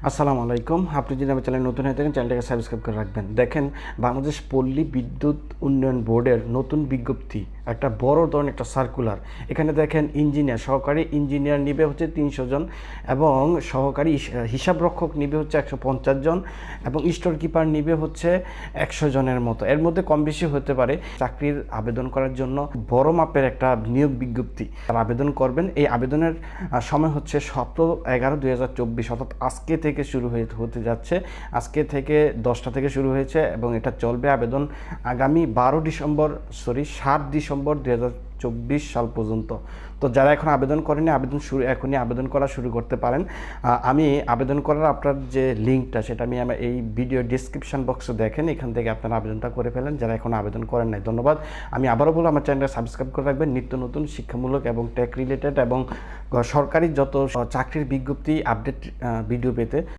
আসসালামু আলাইকুম। আপনি যদি আমার চ্যানেল নতুন হয়ে থাকেন, চ্যানেলটাকে সাবস্ক্রাইব করে রাখবেন। দেখেন, বাংলাদেশ পল্লী বিদ্যুৎ উন্নয়ন বোর্ডের নতুন বিজ্ঞপ্তি, একটা বড় ধরনের একটা সার্কুলার। এখানে দেখেন, ইঞ্জিনিয়ার, সহকারী ইঞ্জিনিয়ার নিবে হচ্ছে 300 জন, এবং সহকারী হিসাবরক্ষক নিবে হচ্ছে 150 জন, এবং স্টোর কিপার নিবে হচ্ছে 100 জনের মতো। এর মধ্যে কম বেশি হতে পারে। চাকরির আবেদন করার জন্য বড় মাপের একটা নিয়োগ বিজ্ঞপ্তি, তারা আবেদন করবেন। এই আবেদনের সময় হচ্ছে 17/11/2024, অর্থাৎ আজকে থেকে শুরু হতে যাচ্ছে। আজকে থেকে 10টা থেকে শুরু হয়েছে এবং এটা চলবে আবেদন আগামী 7 ডিসেম্বর 2024 সাল পর্যন্ত। তো যারা এখন আবেদন করেনি, এখনই আবেদন করা শুরু করতে পারেন। আমি আবেদন করার আপনার যে লিঙ্কটা, সেটা আমি আমার এই ভিডিও ডিসক্রিপশন বক্সে দেখেন, এখান থেকে আপনারা আবেদনটা করে ফেলেন যারা এখন আবেদন করেন নাই। ধন্যবাদ। আমি আবারও বলবো, আমার চ্যানেলটা সাবস্ক্রাইব করে রাখবেন নিত্য নতুন শিক্ষামূলক এবং টেক রিলেটেড এবং সরকারি যত চাকরির বিজ্ঞপ্তি আপডেট ভিডিও পেতে।